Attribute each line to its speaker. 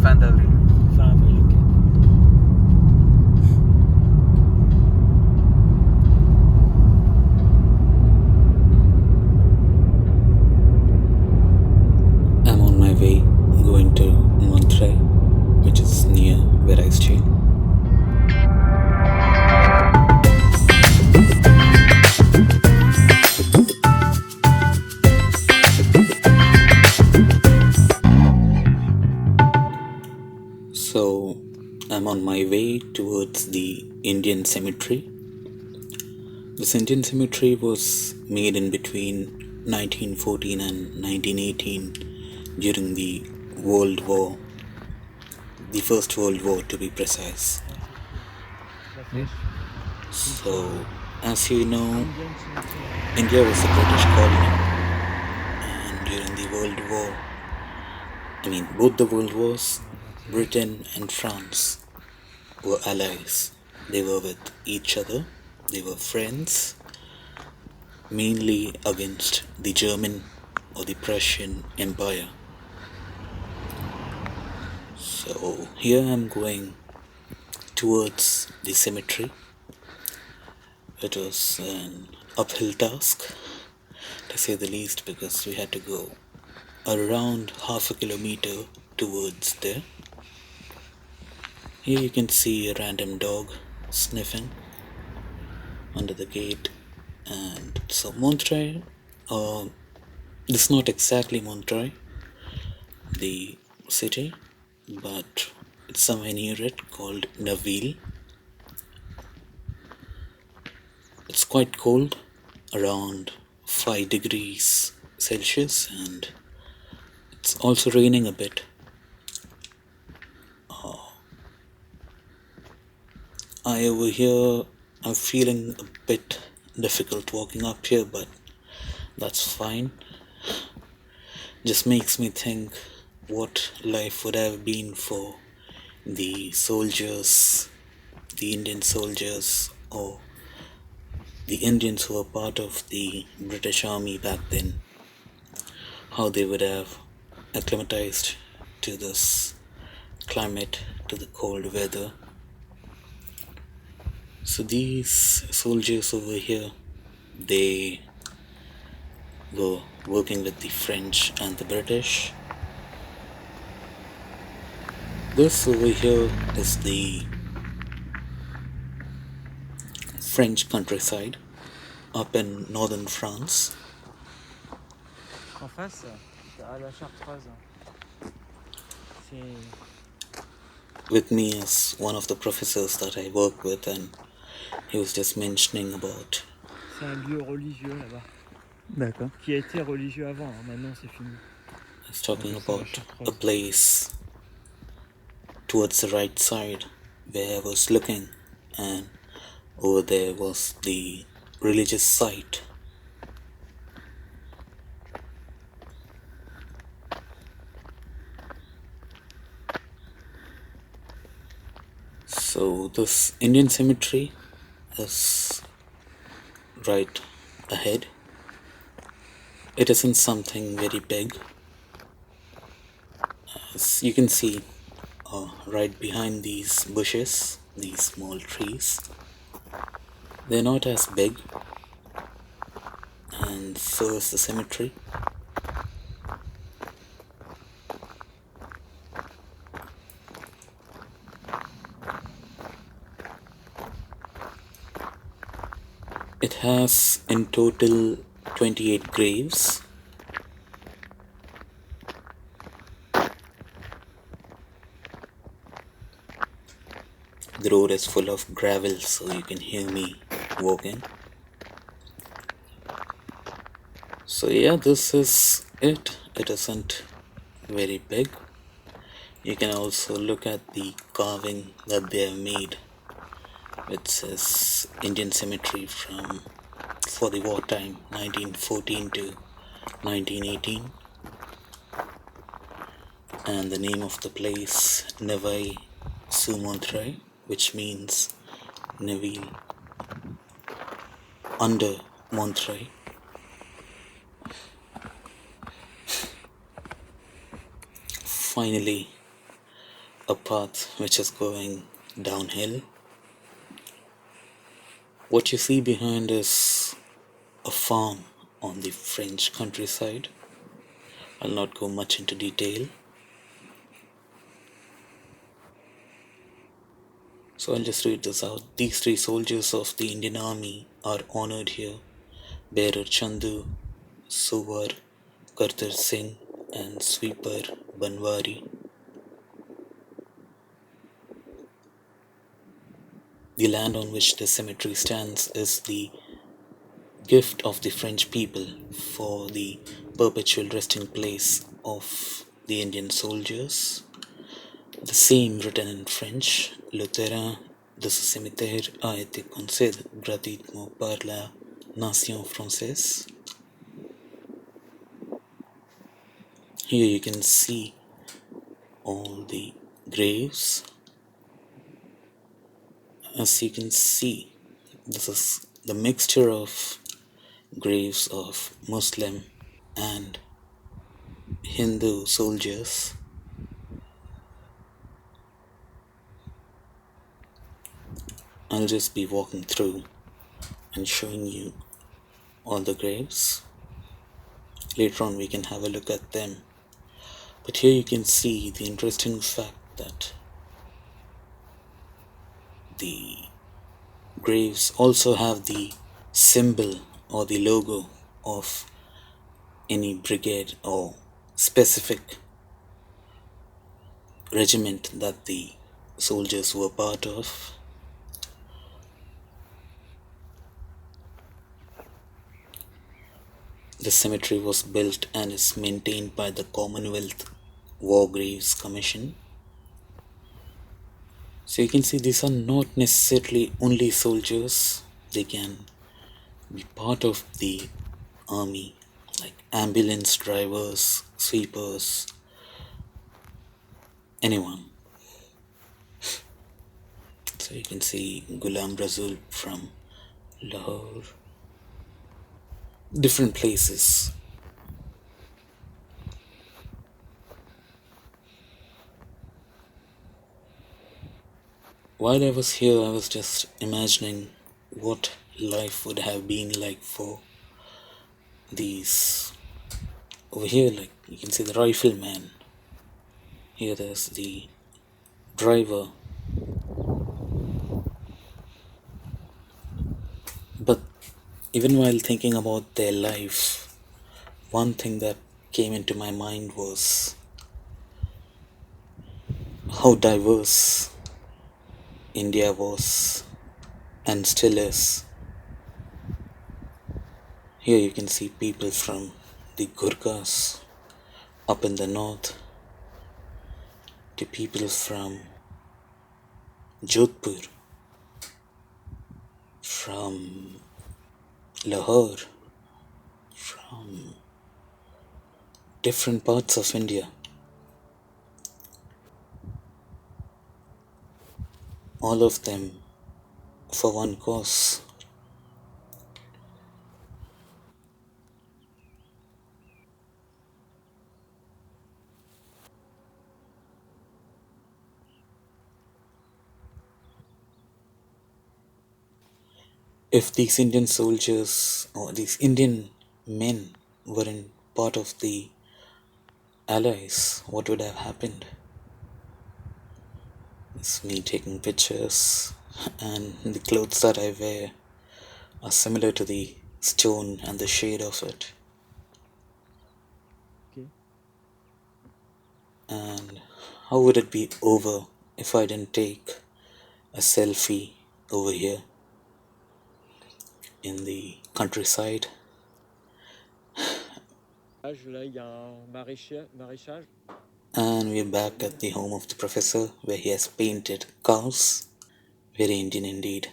Speaker 1: Fin d'avril.
Speaker 2: Fin avril, ok.
Speaker 3: I'm on my way going to Montreuil, which is near where I stay. So I'm on my way towards the Indian cemetery. This Indian cemetery was made in between 1914 and 1918 during the World War, the First World War to be precise.
Speaker 2: La flèche.
Speaker 3: So, as you know,
Speaker 2: Indian cemetery.
Speaker 3: India was a British colony, and during the World War, both the World Wars, Britain and France were allies. They were with each other, they were friends, mainly against the German or the Prussian Empire. So here I'm going towards the cemetery. It was an uphill task, to say the least, because we had to go around half a kilometer towards there. Here you can see a random dog sniffing under the gate. And so Montreuil, this is not exactly Montreuil, the city, but it's somewhere near it called Naville. It's quite cold, around 5 degrees Celsius, and it's also raining a bit. I'm feeling a bit difficult walking up here, but that's fine. Just makes me think what life would have been for the soldiers, the Indian soldiers, or the Indians who were part of the British Army back then. How they would have acclimatized to this climate, to the cold weather. So these soldiers over here, they were working with the French and the British. This over here is the French countryside up in northern France.
Speaker 2: En face, à la Chartreuse. C'est
Speaker 3: With me is one of the professors that I work with, and he was just mentioning about.
Speaker 2: c'est un lieu religieux là-bas.
Speaker 3: D'accord.
Speaker 2: Qui a été religieux avant, hein. Maintenant c'est fini.
Speaker 3: I was talking
Speaker 2: Donc, c'est la
Speaker 3: about a
Speaker 2: Chartreuse.
Speaker 3: place towards the right side where I was looking, and over there was the religious site. So this Indian cemetery is right ahead. It isn't something very big. As you can see, right behind these bushes, these small trees, they're not as big, and so is the cemetery. It has in total 28 graves. The road is full of gravel, so you can hear me walking. So yeah, this is it. It isn't very big. You can also look at the carving that they have made, which says Indian cemetery for the wartime 1914 to 1918, and the name of the place Naville sous Montreuil, which means Naville under Montreuil. Finally, a path which is going downhill. What you see behind is a farm on the French countryside. I'll not go much into detail. So I'll just read this out. These three soldiers of the Indian Army are honored here. Bearer Chandu, Suvar, Kartar Singh and Sweeper Banwari. The land on which this cemetery stands is the gift of the French people for the perpetual resting place of the Indian soldiers. The same written in French, le terrain de ce cimetière a été concédé gratuitement par la nation française. Here you can see all the graves. As you can see, this is the mixture of graves of Muslim and Hindu soldiers. I'll just be walking through and showing you all the graves. Later on we can have a look at them. But here you can see the interesting fact that the graves also have the symbol or the logo of any brigade or specific regiment that the soldiers were part of. The cemetery was built and is maintained by the Commonwealth War Graves Commission. So you can see these are not necessarily only soldiers, they can be part of the army, like ambulance drivers, sweepers, anyone. So you can see Ghulam Rasul from Lahore, different places. While I was here, I was just imagining what life would have been like for these. Over here, like you can see the rifleman. Here there's the driver. But even while thinking about their life, one thing that came into my mind was how diverse India was and still is. Here you can see people from the Gurkhas up in the north to people from Jodhpur, from Lahore, from different parts of India. All of them for one cause. If these Indian soldiers or these Indian men weren't part of the Allies, what would have happened? It's me taking pictures, and the clothes that I wear are similar to the stone and the shade of it.
Speaker 2: Okay.
Speaker 3: And how would it be over if I didn't take a selfie over here in the countryside?
Speaker 2: Là, il y a un maraîchage.
Speaker 3: And we're back at the home of the professor where he has painted cows. Very Indian indeed.